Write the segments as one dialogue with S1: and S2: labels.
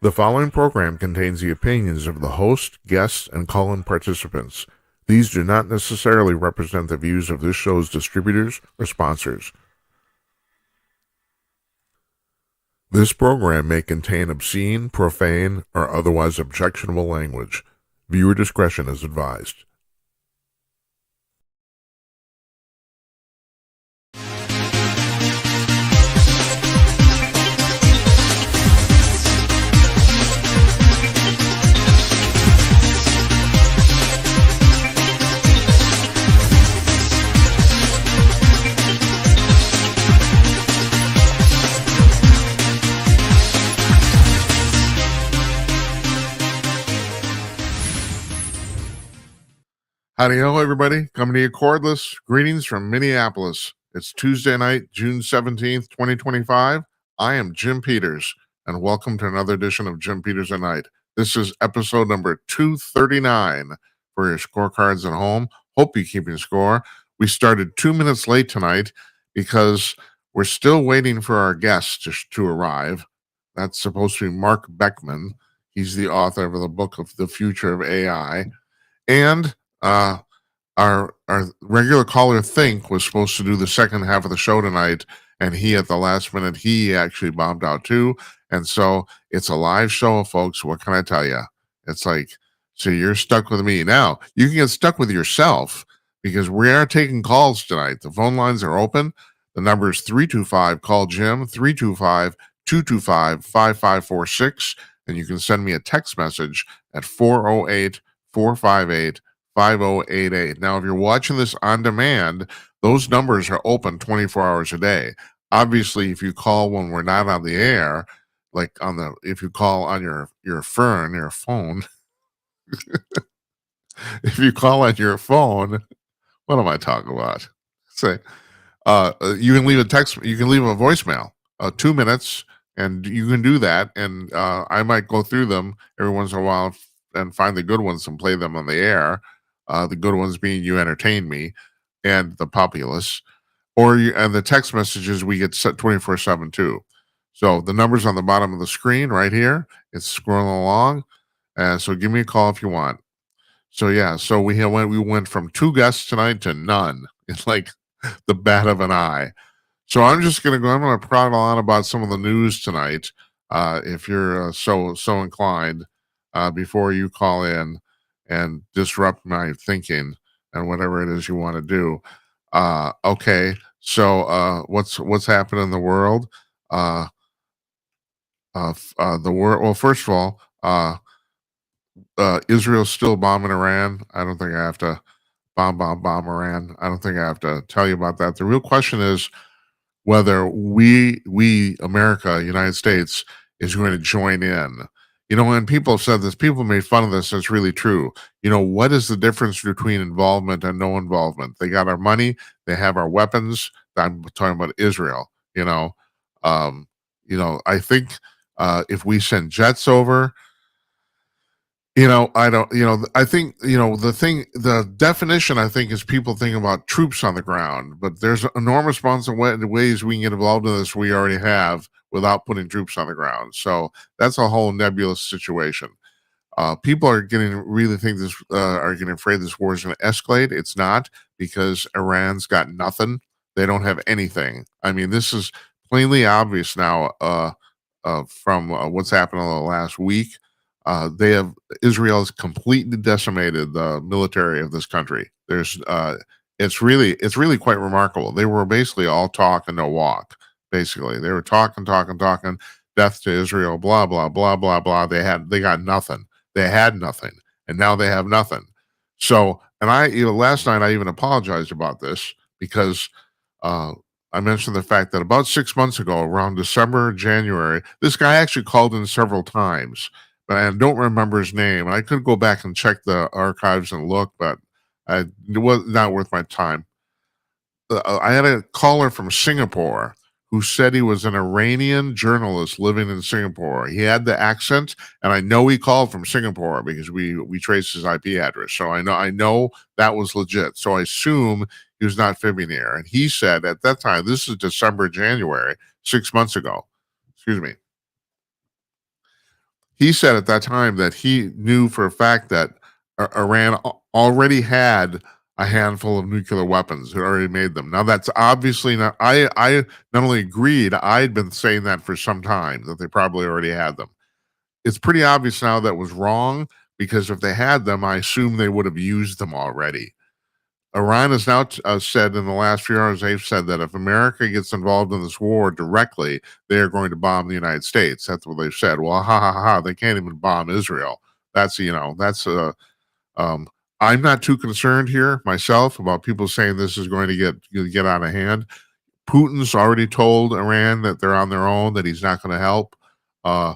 S1: The following program contains the opinions of the host, guests, and call-in participants. These do not necessarily represent the views of this show's distributors or sponsors. This program may contain obscene, profane, or otherwise objectionable language. Viewer discretion is advised. Howdy ho, everybody. Coming to you cordless. Greetings from Minneapolis. It's Tuesday night, June 17th, 2025. I am Jim Peters, and welcome to another edition of Jim Peters at Night. This is episode number 239 for your scorecards at home. Hope you're keeping score. We started 2 minutes late tonight because we're still waiting for our guest to arrive. That's supposed to be Marc Beckman. He's the author of the book of The Future of AI. And our regular caller Think was supposed to do the second half of the show tonight, and he at the last minute he actually bombed out too. And so it's a live show, folks. What can I tell you? It's like, so you're stuck with me now. You can get stuck with yourself because we are taking calls tonight. The phone lines are open. The number is 325 call Jim 325-225-5546, and you can send me a text message at 408-458-5088. Now, if you're watching this on demand, those numbers are open 24 hours a day. Obviously, if you call when we're not on the air, like if you call on your phone, if you call on your phone, what am I talking about? Say, you can leave a text, you can leave a voicemail, 2 minutes, and you can do that. And I might go through them every once in a while and find the good ones and play them on the air. The good ones being you entertain me and the populace, and the text messages we get set 24/7 too. So the number's on the bottom of the screen right here. It's scrolling along. So give me a call if you want. So yeah, so we went from 2 guests tonight to none. It's like the bat of an eye. So I'm gonna prattle on about some of the news tonight. If you're so inclined, before you call in and disrupt my thinking and whatever it is you want to do. Okay, so what's happening in the world? The world. Well, first of all, Israel's still bombing Iran. I don't think I have to bomb Iran. I don't think I have to tell you about that. The real question is whether we America, United States, is going to join in. And people have said this, people made fun of this, and it's really true. What is the difference between involvement and no involvement? They got our money, they have our weapons. I'm talking about Israel. I think if we send jets over, I don't, I think, the definition, I think, is people thinking about troops on the ground, but there's enormous amounts of ways we can get involved in this we already have without putting troops on the ground. So that's a whole nebulous situation. People are getting afraid this war is going to escalate. It's not, because Iran's got nothing. They don't have anything. I mean, this is plainly obvious now from what's happened in the last week. Israel has completely decimated the military of this country. It's really quite remarkable. They were basically all talk and no walk. Basically, they were talking, death to Israel, blah blah blah blah blah. They got nothing. They had nothing, and now they have nothing. So, and last night I even apologized about this because I mentioned the fact that about 6 months ago, around December, January, this guy actually called in several times, but I don't remember his name. And I could go back and check the archives and look, but it was not worth my time. I had a caller from Singapore who said he was an Iranian journalist living in Singapore. He had the accent, and I know he called from Singapore because we traced his IP address. So I know that was legit. So I assume he was not fibbing here. And he said at that time, this is December, January, 6 months ago. Excuse me. He said at that time that he knew for a fact that Iran already had a handful of nuclear weapons. Had already made them. Now that's obviously not. I not only agreed, I had been saying that for some time that they probably already had them. It's pretty obvious now that was wrong because if they had them, I assume they would have used them already. Iran has now said in the last few hours, they've said that if America gets involved in this war directly, they are going to bomb the United States. That's what they've said. Well, ha ha ha! They can't even bomb Israel. That's that's um, I'm not too concerned here myself about people saying this is going to get out of hand. Putin's already told Iran that they're on their own, that he's not going to help. Uh,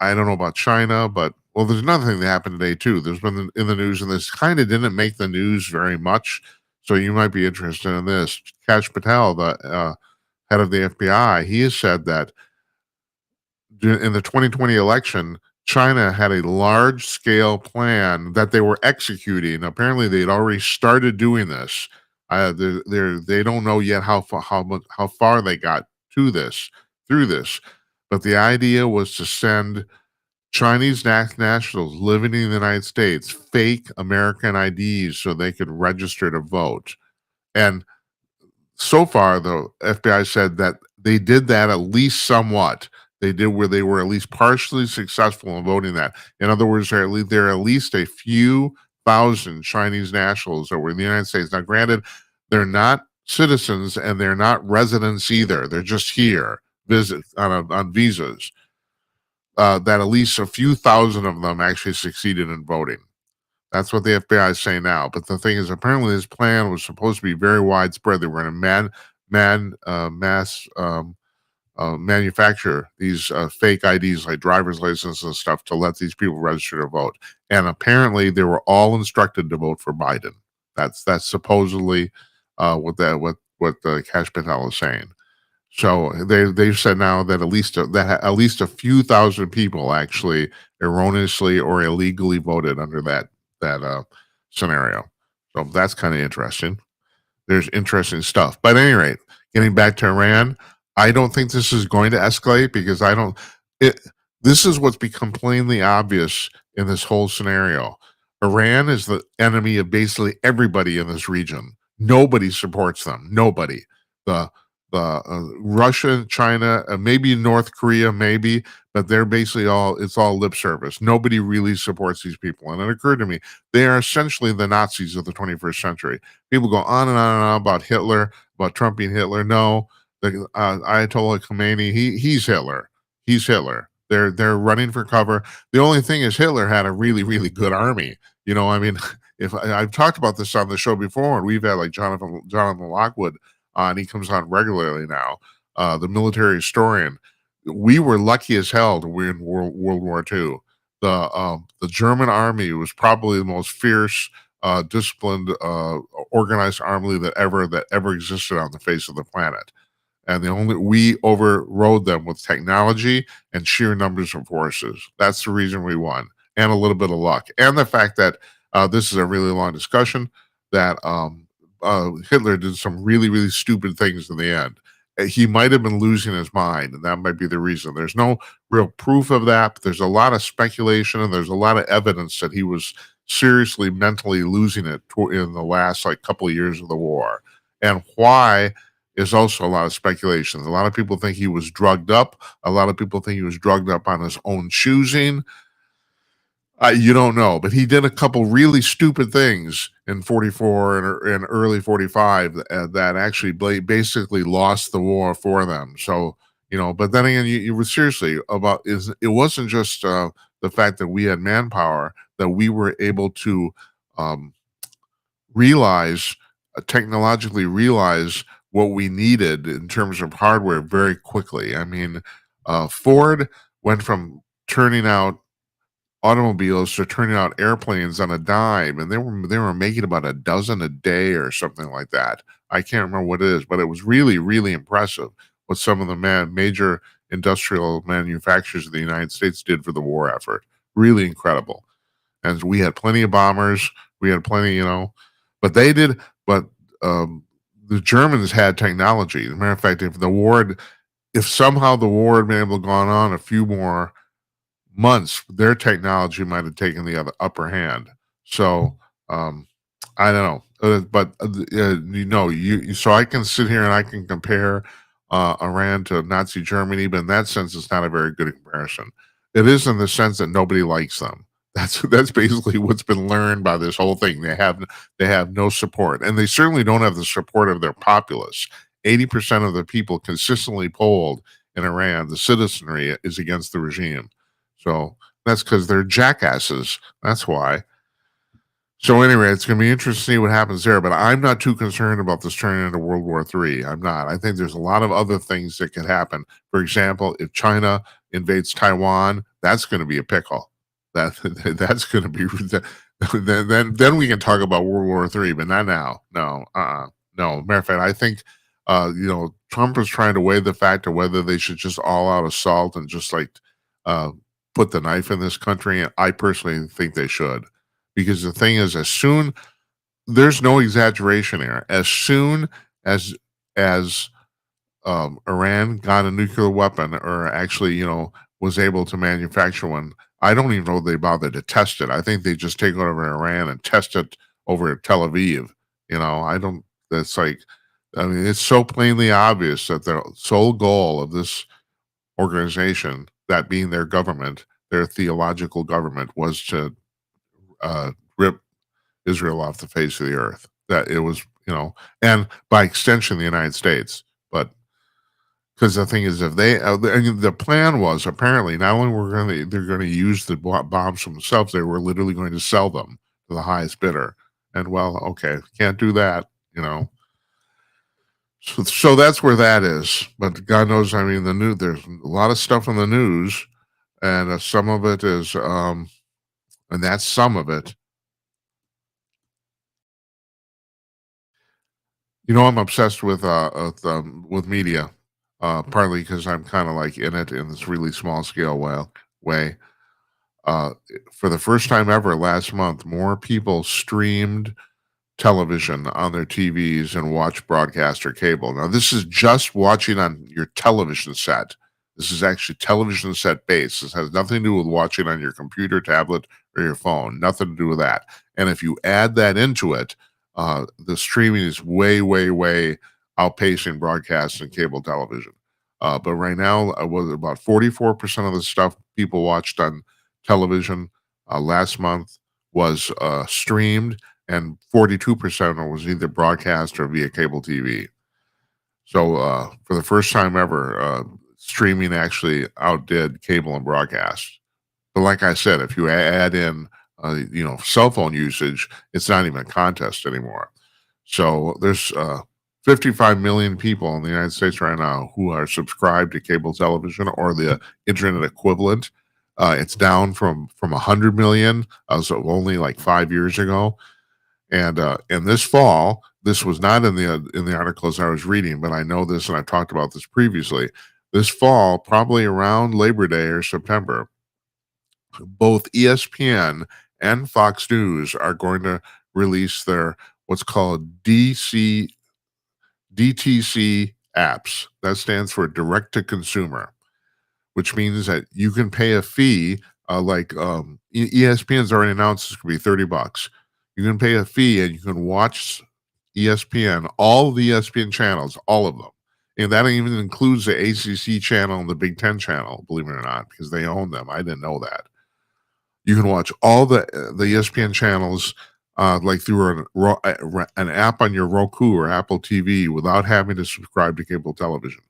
S1: I don't know about China, but well, there's another thing that happened today too. There's been in the news, and this kind of didn't make the news very much. So you might be interested in this. Kash Patel, the head of the FBI, he has said that in the 2020 election, China had a large scale plan that they were executing. Apparently, they had already started doing this. They don't know yet how far they got to this through this, but the idea was to send Chinese nationals living in the United States fake American IDs so they could register to vote. And so far, the FBI said that they did that at least somewhat. They did where they were at least partially successful in voting that. In other words, there are at least a few thousand Chinese nationals that were in the United States. Now, granted, they're not citizens and they're not residents either. They're just here, visit on visas. That at least a few thousand of them actually succeeded in voting. That's what the FBI is saying now. But the thing is, apparently, this plan was supposed to be very widespread. They were going to mass manufacture these fake IDs like driver's licenses and stuff to let these people register to vote. And apparently, they were all instructed to vote for Biden. That's supposedly what the Kash Patel is saying. So they've said now that at least a few thousand people actually erroneously or illegally voted under that scenario. So that's kind of interesting. There's interesting stuff. But at any rate, getting back to Iran, I don't think this is going to escalate because I don't. It this is what's become plainly obvious in this whole scenario. Iran is the enemy of basically everybody in this region. Nobody supports them. Nobody. The Russia, China, maybe North Korea, maybe, but they're basically it's all lip service. Nobody really supports these people. And it occurred to me, they are essentially the Nazis of the 21st century. People go on and on and on about Hitler, about Trump being Hitler. No, the Ayatollah Khomeini, he's Hitler. He's Hitler. They're running for cover. The only thing is Hitler had a really, really good army. I mean, if I've talked about this on the show before, and we've had like Jonathan Lockwood on. He comes on regularly now. The military historian. We were lucky as hell to win World War II. The German army was probably the most fierce, disciplined, organized army that ever existed on the face of the planet. And we overrode them with technology and sheer numbers of forces. That's the reason we won, and a little bit of luck, and the fact that this is a really long discussion that Hitler did some really, really stupid things in the end. He might have been losing his mind, and that might be the reason. There's no real proof of that, but there's a lot of speculation and there's a lot of evidence that he was seriously mentally losing it in the last couple of years of the war. And why is also a lot of speculation. A lot of people think he was drugged up. A lot of people think he was drugged up on his own choosing. You don't know, but he did a couple really stupid things in 44 and early 45 that actually basically lost the war for them. So, but then again, you were seriously it wasn't just the fact that we had manpower, that we were able to um, realize, technologically realize what we needed in terms of hardware very quickly. I mean, Ford went from turning out automobiles to turning out airplanes on a dime, and they were making about a dozen a day or something like that. I can't remember what it is, but it was really, really impressive what some of the major industrial manufacturers of the United States did for the war effort. Really incredible. And we had plenty of bombers. We had plenty, but they did. But the Germans had technology. As a matter of fact, if somehow the war had been able to go on a few more months, their technology might have taken the other upper hand. So, um, I don't know, but so I can sit here and I can compare Iran to Nazi Germany, but in that sense, it's not a very good comparison. It is in the sense that nobody likes them. That's basically what's been learned by this whole thing. They have no support, and they certainly don't have the support of their populace. 80% of the people consistently polled in Iran, the citizenry is against the regime. So that's because they're jackasses. That's why. So anyway, it's going to be interesting to see what happens there. But I'm not too concerned about this turning into World War III. I'm not. I think there's a lot of other things that could happen. For example, if China invades Taiwan, that's going to be a pickle. That that's going to be then we can talk about World War III, but not now. No, no. Matter of fact, I think Trump is trying to weigh the fact of whether they should just all out assault and just like uh, put the knife in this country. And I personally think they should, because the thing is, as soon there's no exaggeration here, as soon as Iran got a nuclear weapon, or actually, was able to manufacture one, I don't even know they bothered to test it. I think they just take it over Iran and test it over Tel Aviv. I don't. That's like, I mean, it's so plainly obvious that the sole goal of this organization, that being their government, their theological government, was to rip Israel off the face of the earth. That it was, and by extension, the United States. But because the thing is, if the plan was apparently not only they're going to use the bombs themselves, they were literally going to sell them to the highest bidder. And well, okay, can't do that, So that's where that is. But God knows, I mean, there's a lot of stuff in the news, and some of it is, and that's some of it. I'm obsessed with media, partly because I'm kind of like in it in this really small scale way. Uh, for the first time ever last month, more people streamed television on their TVs and watch broadcast or cable. Now, this is just watching on your television set. This is actually television set based. This has nothing to do with watching on your computer, tablet, or your phone. Nothing to do with that. And if you add that into it, the streaming is way, way, way outpacing broadcast and cable television. But right now, was about 44% of the stuff people watched on television last month was streamed, and 42% was either broadcast or via cable TV. So for the first time ever, streaming actually outdid cable and broadcast. But like I said, if you add in, cell phone usage, it's not even a contest anymore. So there's 55 million people in the United States right now who are subscribed to cable television or the internet equivalent. It's down from 100 million as of only like 5 years ago. And this fall, this was not in the articles I was reading, but I know this and I've talked about this previously. This fall, probably around Labor Day or September, both ESPN and Fox News are going to release their what's called DTC apps. That stands for direct to consumer, which means that you can pay a fee. ESPN's already announced it's going to be $30. You can pay a fee and you can watch ESPN, all the ESPN channels, all of them. And that even includes the ACC channel and the Big Ten channel, believe it or not, because they own them. I didn't know that. You can watch all the ESPN channels like through an app on your Roku or Apple TV without having to subscribe to cable television.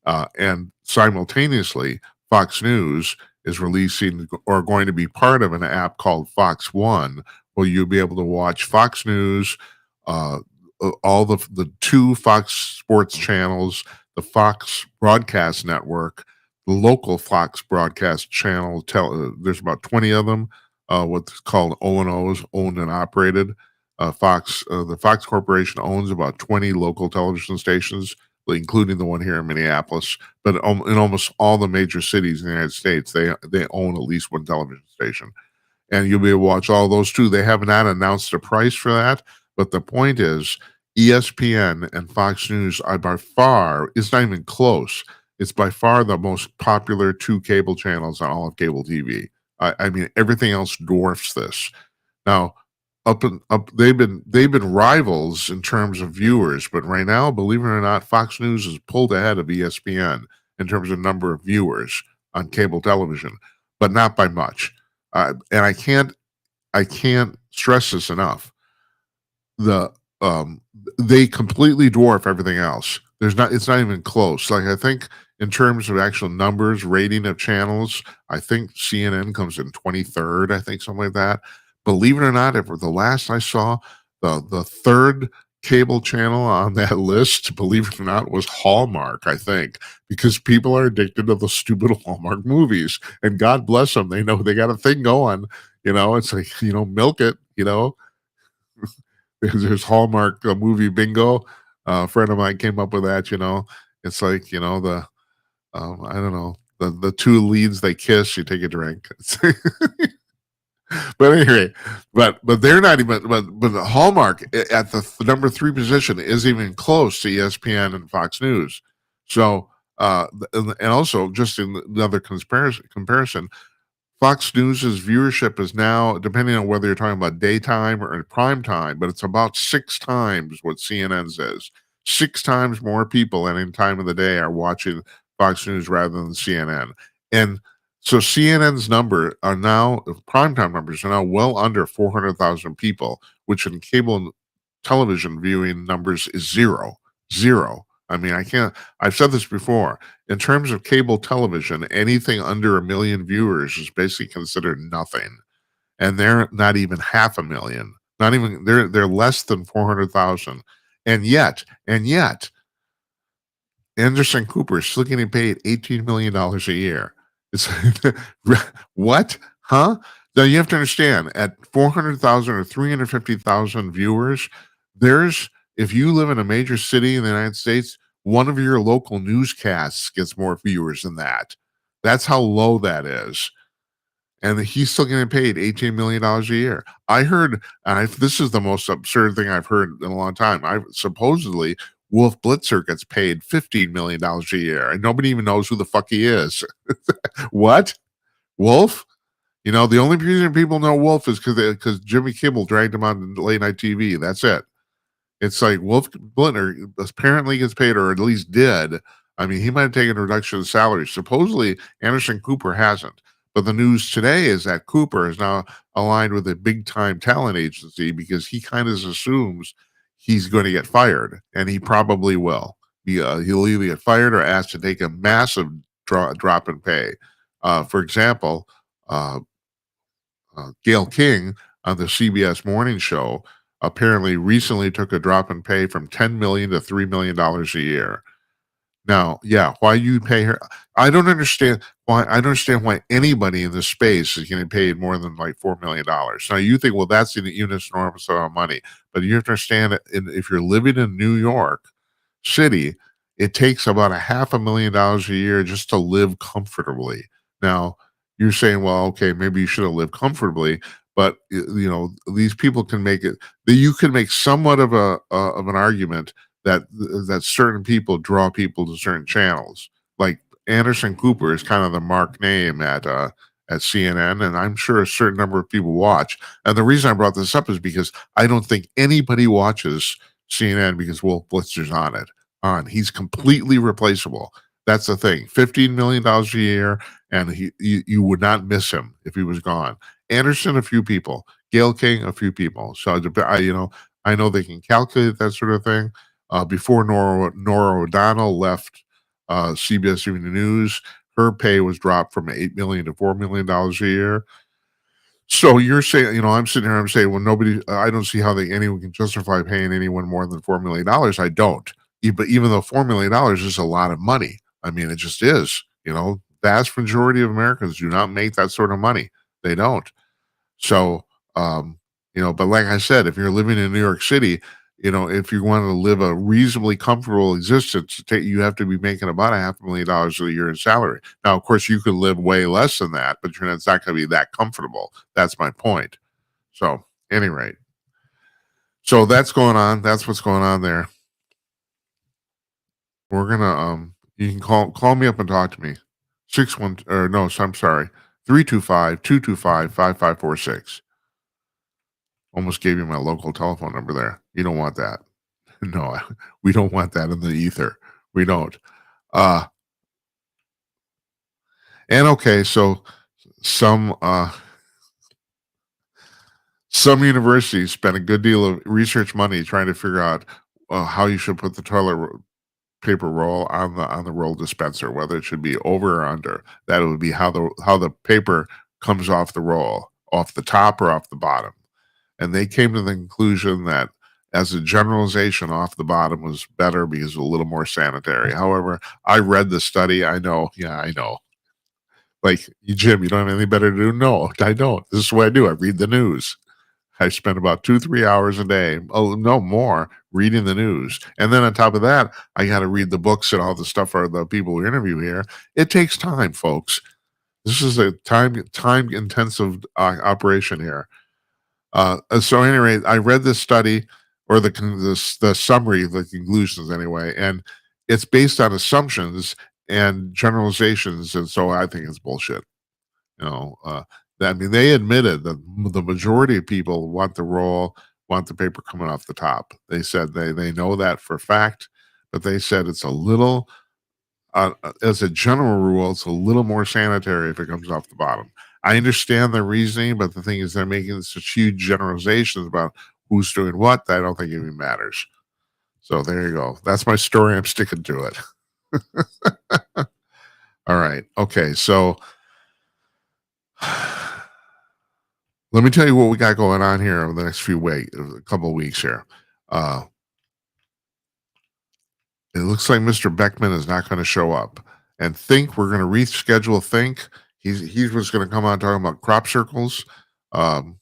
S1: And simultaneously, Fox News is releasing or going to be part of an app called Fox One, where you'll be able to watch Fox News, all the two Fox Sports channels, the Fox Broadcast Network, the local Fox Broadcast channel. There's about 20 of them. What's called O&Os, owned and operated. The Fox Corporation owns about 20 local television stations, including the one here in Minneapolis. But in almost all the major cities in the United States, they own at least one television station. And you'll be able to watch all those too. They have not announced a price for that, but the point is ESPN and Fox News are by far, it's not even close. It's by far the most popular two cable channels on all of cable TV. I mean, everything else dwarfs this. Now, up they've been rivals in terms of viewers, but right now, believe it or not, Fox News is pulled ahead of ESPN in terms of number of viewers on cable television, but not by much. And I can't stress this enough. The they completely dwarf everything else. It's not even close. Like I think in terms of actual numbers, rating of channels, I think CNN comes in 23rd, I think something like that. Believe it or not, if the last I saw, the third cable channel on that list, believe it or not, was Hallmark, I think, because people are addicted to the stupid Hallmark movies. And God bless them, they know they got a thing going. It's like, milk it, there's Hallmark movie bingo. A friend of mine came up with that. It's like the I don't know, the two leads they kiss, you take a drink. But anyway, but they're not even but the Hallmark at the number three position is even close to ESPN and Fox News. So and also just in another comparison, Fox News's viewership is now, depending on whether you're talking about daytime or prime time, but it's about six times what CNN says. Six times more people at any time of the day are watching Fox News rather than CNN. And so CNN's number are now, primetime numbers are now well under 400,000 people, which in cable television viewing numbers is zero. Zero. I mean, I've said this before. In terms of cable television, anything under a million viewers is basically considered nothing. And they're not even half a million. Not even they're less than 400,000. And yet, Anderson Cooper is still getting paid $18 million a year. It's what? Huh? Now you have to understand at 400,000 or 350,000 viewers, if you live in a major city in the United States, one of your local newscasts gets more viewers than that. That's how low that is. And he's still getting paid $18 million a year. I heard, this is the most absurd thing I've heard in a long time. Supposedly Wolf Blitzer gets paid $15 million a year, and nobody even knows who the fuck he is. What? Wolf? The only reason people know Wolf is because Jimmy Kimmel dragged him on late night TV. That's it. It's like Wolf Blitzer apparently gets paid, or at least did. I mean, he might have taken a reduction in salary. Supposedly, Anderson Cooper hasn't. But the news today is that Cooper is now aligned with a big time talent agency because he kind of assumes he's going to get fired, and he probably will. He'll either get fired or asked to take a massive drop in pay. For example, Gail King on the CBS Morning Show apparently recently took a drop in pay from $10 million to $3 million a year. Now, yeah, why you pay her? I don't understand why. I don't understand why anybody in this space is getting paid more than like $4 million. Now, you think, well, that's an enormous amount of money, but you have to understand that if you're living in New York City, it takes about $500,000 a year just to live comfortably. Now, you're saying, well, okay, maybe you should have lived comfortably, but these people can make it. You can make somewhat of an argument that certain people draw people to certain channels. Like Anderson Cooper is kind of the mark name at CNN, and I'm sure a certain number of people watch. And the reason I brought this up is because I don't think anybody watches CNN because Wolf Blitzer's on it. He's completely replaceable. That's the thing. $15 million a year, and you would not miss him if he was gone. Anderson, a few people. Gail King, a few people. So I know they can calculate that sort of thing. Before Nora O'Donnell left CBS Evening News, her pay was dropped from $8 million to $4 million a year. So you're saying, I'm sitting here, I'm saying, well, I don't see how anyone can justify paying anyone more than $4 million. I don't. But even though $4 million is a lot of money, I mean, it just is. Vast majority of Americans do not make that sort of money. They don't. So, but like I said, if you're living in New York City, if you want to live a reasonably comfortable existence, you have to be making about $500,000 a year in salary. Now, of course, you could live way less than that, but it's not going to be that comfortable. That's my point. So, any rate, that's going on. That's what's going on there. We're gonna You can call me up and talk to me. 61 or no, so I'm sorry. 325-225-5546. Almost gave you my local telephone number there. You don't want that. No, we don't want that in the ether. We don't. Uh and okay, so some some universities spend a good deal of research money trying to figure out how you should put the paper roll on the roll dispenser, whether it should be over or under. That would be how the paper comes off the roll, off the top or off the bottom. And they came to the conclusion that as a generalization, off the bottom was better because it was a little more sanitary. However, I read the study. I know, yeah, I know. Like, Jim, you don't have anything better to do? No, I don't. This is what I do. I read the news. I spend about 2, 3 hours a day. Oh, no more reading the news. And then on top of that, I got to read the books and all the stuff for the people we interview here. It takes time, folks. This is a time intensive operation here. So anyway, I read this study or the summary, the conclusions anyway, and it's based on assumptions and generalizations, and so I think it's bullshit. You know, I mean, they admitted that the majority of people want the paper coming off the top. They said they know that for a fact, but they said it's a little, as a general rule, it's a little more sanitary if it comes off the bottom. I understand the reasoning, but the thing is, they're making such huge generalizations about who's doing what that I don't think even matters. So there you go. That's my story. I'm sticking to it. All right. Okay. So let me tell you what we got going on here over the next a couple of weeks here. Uh, it looks like Mr. Beckman is not going to show up, and Think we're going to reschedule. Think he was going to come on talking about crop circles. Um,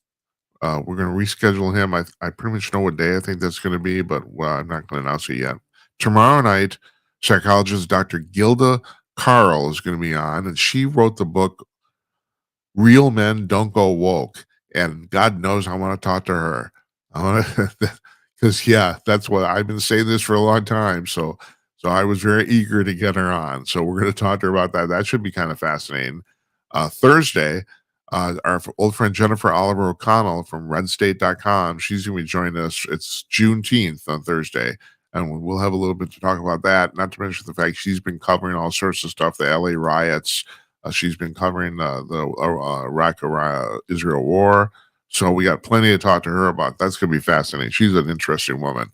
S1: we're going to reschedule him. I pretty much know what day I think that's going to be, but I'm not going to announce it yet. Tomorrow night, psychologist Dr. Gilda Carl is going to be on, and she wrote the book Real Men Don't Go Woke. And God knows I want to talk to her. I want to, because yeah, that's what I've been saying this for a long time. So I was very eager to get her on. So we're going to talk to her about that. That should be kind of fascinating. Thursday, our old friend Jennifer Oliver O'Connell from redstate.com, she's going to be joining us. It's Juneteenth on Thursday. And we'll have a little bit to talk about that. Not to mention the fact she's been covering all sorts of stuff, the LA riots, she's been covering the Iraq-Israel war. So we got plenty to talk to her about. That's going to be fascinating. She's an interesting woman.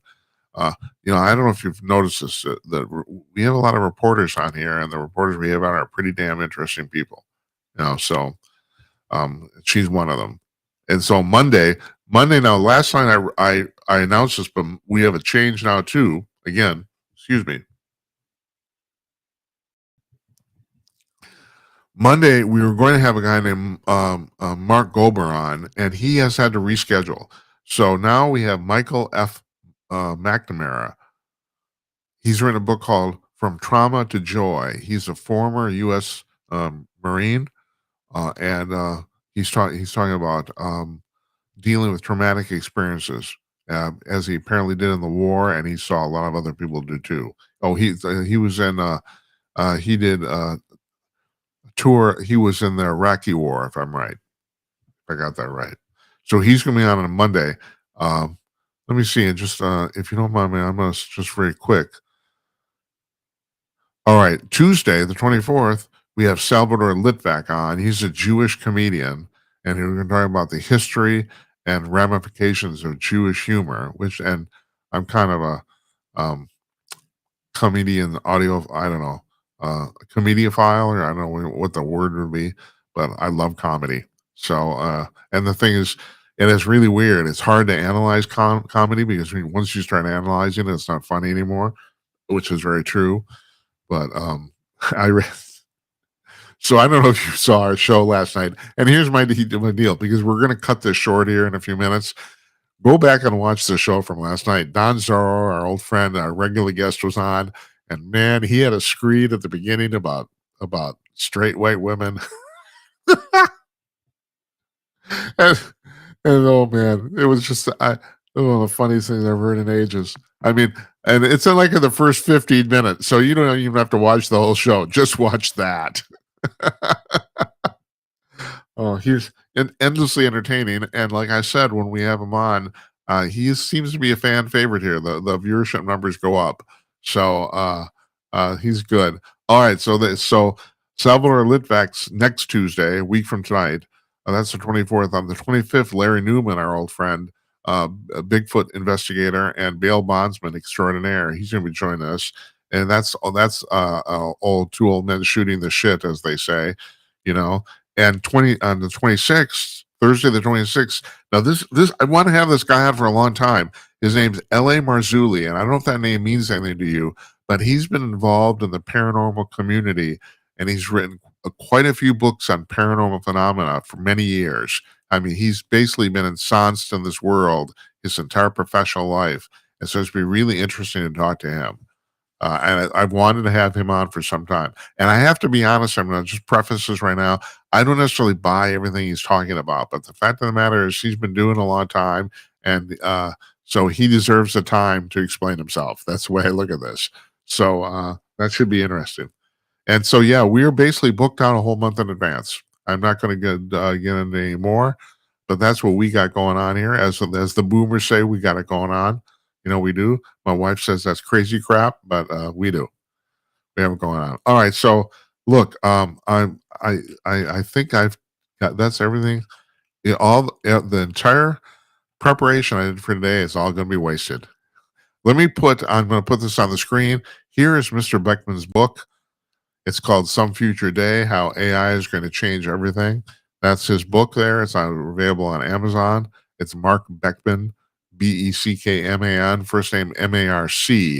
S1: I don't know if you've noticed this, that we have a lot of reporters on here, and the reporters we have on are pretty damn interesting people. So she's one of them. And so Monday now, last night I announced this, but we have a change now too. Again, excuse me. Monday, we were going to have a guy named Mark Gober on, and he has had to reschedule. So now we have Michael F. McNamara. He's written a book called From Trauma to Joy. He's a former U.S. Marine, and he's talking about dealing with traumatic experiences, as he apparently did in the war, and he saw a lot of other people do too. Oh, he was in he did tour. He was in the Iraqi war, if I'm right. If I got that right. So he's going to be on Monday. Let me see. And just if you don't mind me, I'm going to just very quick. All right. Tuesday, the 24th, we have Salvador Litvak on. He's a Jewish comedian, and we're going to talk about the history and ramifications of Jewish humor, and I'm kind of a comedian audio, I don't know, comediophile, or I don't know what the word would be, but I love comedy. So, and the thing is, and it's really weird. It's hard to analyze comedy because once you start analyzing it, it's not funny anymore, which is very true. But I read. So I don't know if you saw our show last night, and here's my deal, because we're going to cut this short here in a few minutes. Go back and watch the show from last night. Don Zorro, our old friend, our regular guest, was on, and man, he had a screed at the beginning about straight white women, and, and oh man, it was just One of the funniest things I've heard in ages. I mean, and it's in like in the first 15 minutes, so you don't even have to watch the whole show. Just watch that. Oh, he's endlessly entertaining, and like I said, when we have him on, he seems to be a fan favorite here. The viewership numbers go up, so he's good. All right, so Salvador Litvak's next Tuesday, a week from tonight. That's the 24th. On the 25th, Larry Newman, our old friend, a Bigfoot investigator and bail bondsman extraordinaire. He's going to be joining us, and that's old two old men shooting the shit, as they say, you know and 20 on the 26th, Thursday the 26th. Now this I want to have this guy on for a long time. His name's L.A. Marzulli, and I don't know if that name means anything to you, but he's been involved in the paranormal community, and he's written quite a few books on paranormal phenomena for many years. I mean, he's basically been ensconced in this world his entire professional life, and so it's been really interesting to talk to him. And I've wanted to have him on for some time. And I have to be honest, I'm going to just preface this right now. I don't necessarily buy everything he's talking about, but the fact of the matter is he's been doing a long time. And so he deserves the time to explain himself. That's the way I look at this. So that should be interesting. And so, yeah, we're basically booked out a whole month in advance. I'm not going to get into any more, but that's what we got going on here. As the boomers say, we got it going on. We do. My wife says that's crazy crap, but we do. We have it going on. All right. So look, I think I've got that's everything. The entire preparation I did for today is all going to be wasted. I'm going to put this on the screen. Here is Mr. Beckman's book. It's called Some Future Day: How AI is Going to Change Everything. That's his book there. It's available on Amazon. It's Marc Beckman, Beckman, first name Marc,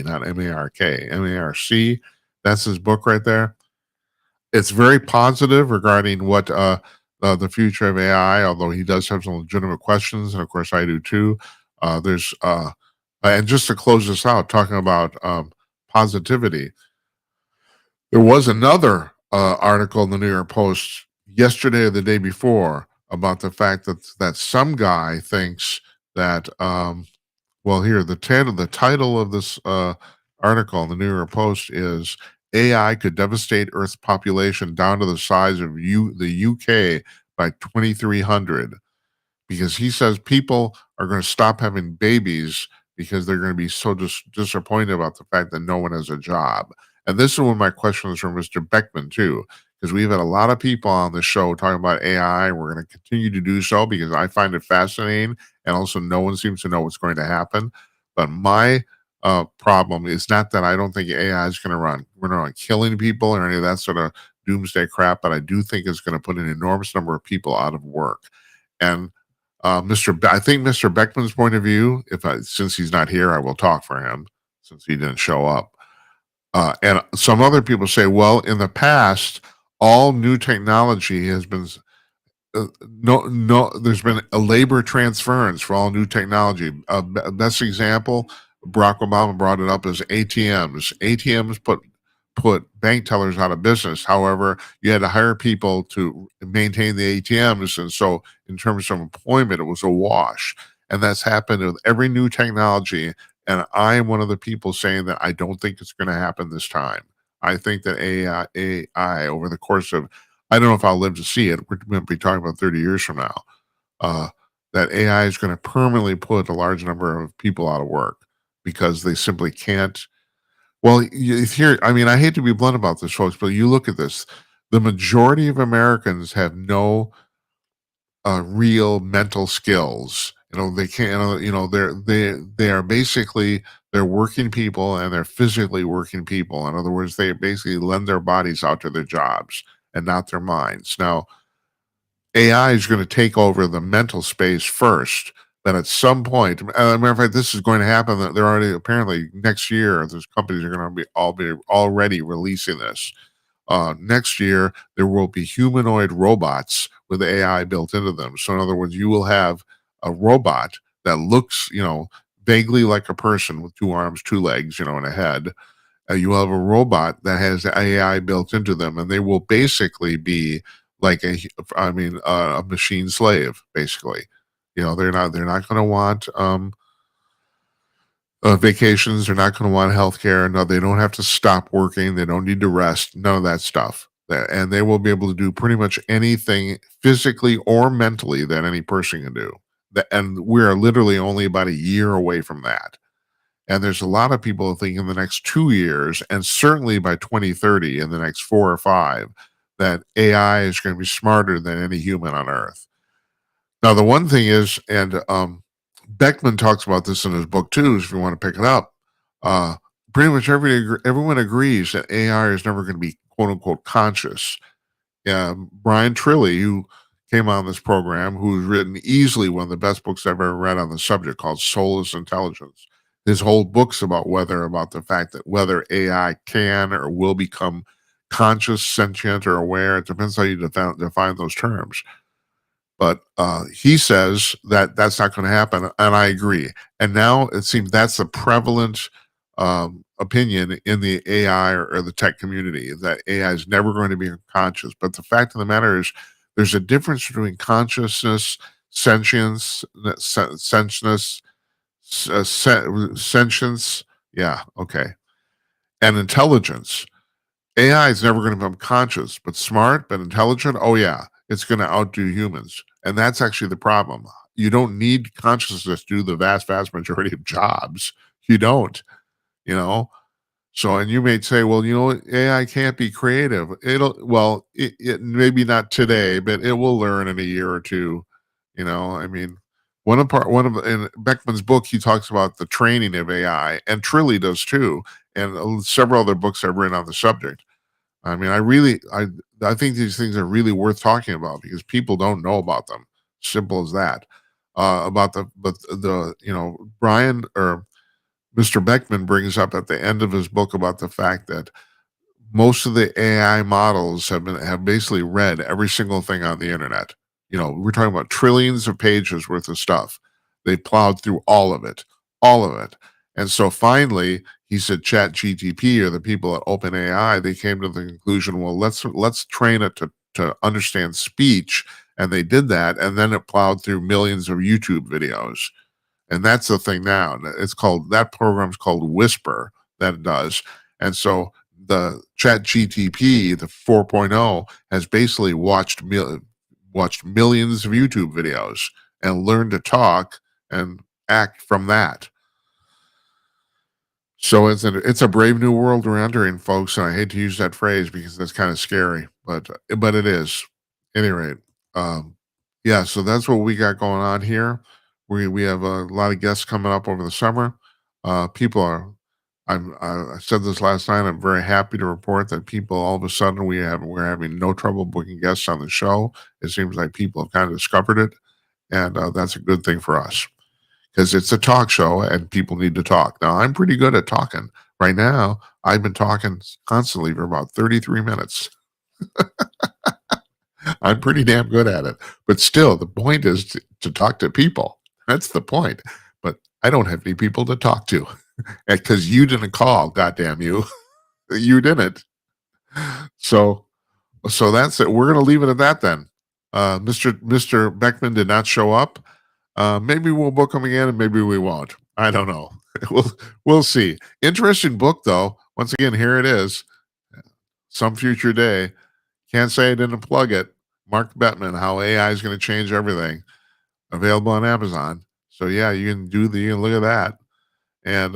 S1: not Mark, Marc. That's his book right there. It's very positive regarding what the future of AI, although he does have some legitimate questions, and of course I do too. And just to close this out, talking about positivity, there was another article in the New York Post yesterday or the day before about the fact that some guy thinks that well, here the title of this article in the New York Post is AI could devastate Earth's population down to the size of the UK by 2300, because he says people are going to stop having babies because they're going to be so disappointed about the fact that no one has a job. And this is one of my questions from Mr. Beckman too, because we've had a lot of people on the show talking about AI. We're going to continue to do so because I find it fascinating, and also no one seems to know what's going to happen. But my problem is not that I don't think AI is going to run around killing people or any of that sort of doomsday crap, but I do think it's going to put an enormous number of people out of work. And I think Mr. Beckman's point of view, since he's not here, I will talk for him since he didn't show up. And some other people say, well, in the past, all new technology has been no. There's been a labor transference for all new technology. Best example, Barack Obama brought it up, as ATMs. ATMs put bank tellers out of business. However, you had to hire people to maintain the ATMs, and so in terms of employment, it was a wash. And that's happened with every new technology. And I am one of the people saying that I don't think it's going to happen this time. I think that AI over the course of, I don't know if I'll live to see it. We're going to be talking about 30 years from now. Uh, that AI is going to permanently put a large number of people out of work because they simply can't. Well, here, I mean, I hate to be blunt about this, folks, but you look at this. The majority of Americans have no real mental skills. They can't. They are basically, they're working people, and they're physically working people. In other words, they basically lend their bodies out to their jobs and not their minds. Now, AI is going to take over the mental space first. But at some point, as a matter of fact, this is going to happen. That they're already, apparently next year, those companies are going to be already releasing this. Next year, there will be humanoid robots with AI built into them. So, in other words, you will have a robot that looks, vaguely like a person with two arms, two legs, and a head. You have a robot that has AI built into them, and they will basically be like a machine slave. Basically, they're not going to want Vacations, they're not going to want healthcare. No, they don't have to stop working. They don't need to rest. None of that stuff. And they will be able to do pretty much anything physically or mentally that any person can do. And we are literally only about a year away from that. And there's a lot of people who think in the next 2 years, and certainly by 2030, in the next 4 or 5, that AI is going to be smarter than any human on Earth. Now, the one thing is, and Beckman talks about this in his book too, if you want to pick it up. Uh, Pretty much everyone agrees that AI is never going to be quote unquote conscious. Brian Trilly, who came on this program, who's written easily one of the best books I've ever read on the subject called Soulless Intelligence. His whole book's about the fact that whether AI can or will become conscious, sentient, or aware. It depends how you define those terms. But he says that that's not going to happen, and I agree. And now it seems that's a prevalent opinion in the AI or the tech community, that AI is never going to be conscious. But the fact of the matter is, there's a difference between consciousness, sentience, sentience, yeah, okay, and intelligence. AI is never going to become conscious, but smart, but intelligent. Oh yeah, it's going to outdo humans, and that's actually the problem. You don't need consciousness to do the vast majority of jobs. You don't, you know. So, and you may say, well, AI can't be creative. It maybe not today, but it will learn in a year or two. I mean, in Beckman's book, he talks about the training of AI, and Trilly does too, and several other books I've written on the subject. I mean, I think these things are really worth talking about because people don't know about them. Simple as that. Brian or Mr. Beckman brings up at the end of his book about the fact that most of the AI models have basically read every single thing on the internet. We're talking about trillions of pages worth of stuff. They plowed through all of it. And so finally, he said Chat GTP, or the people at OpenAI, they came to the conclusion, well, let's train it to understand speech. And they did that, and then it plowed through millions of YouTube videos. And that's the thing now. That program's called Whisper, that it does. And so the Chat GTP, the 4.0, has basically watched millions of YouTube videos and learned to talk and act from that. So it's a brave new world we're entering, folks. And I hate to use that phrase because that's kind of scary, but it is. At any rate, yeah. So that's what we got going on here. We have a lot of guests coming up over the summer. People are. I said this last night. I'm very happy to report that people all of a sudden we're having no trouble booking guests on the show. It seems like people have kind of discovered it, and that's a good thing for us because it's a talk show and people need to talk. Now, I'm pretty good at talking. Right now, I've been talking constantly for about 33 minutes. I'm pretty damn good at it. But still, the point is to talk to people. That's the point. But I don't have any people to talk to because you didn't call, goddamn you. You didn't. So that's it. We're going to leave it at that then. Mr. Beckman did not show up. Maybe we'll book him again, and maybe we won't. I don't know. We'll see. Interesting book, though. Once again, here it is. Some future day. Can't say I didn't plug it. Marc Beckman, How AI is going to Change Everything. Available on Amazon. So yeah, you can look at that. And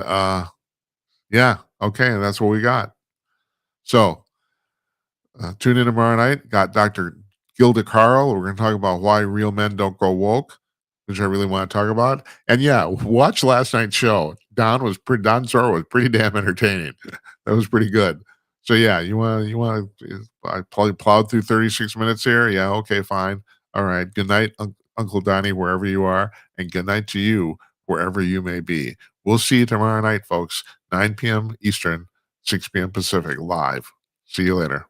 S1: yeah, okay, and that's what we got. So tune in tomorrow night. Got Dr. Gilda Carl. We're going to talk about why real men don't go woke, which I really want to talk about. And yeah, watch last night's show. Don Zor was pretty damn entertaining. That was pretty good. So yeah, you want to? I probably plowed through 36 minutes here. Yeah, okay, fine. All right. Good night, Uncle Donnie, wherever you are, and good night to you, wherever you may be. We'll see you tomorrow night, folks. 9 p.m. Eastern, 6 p.m. Pacific, live. See you later.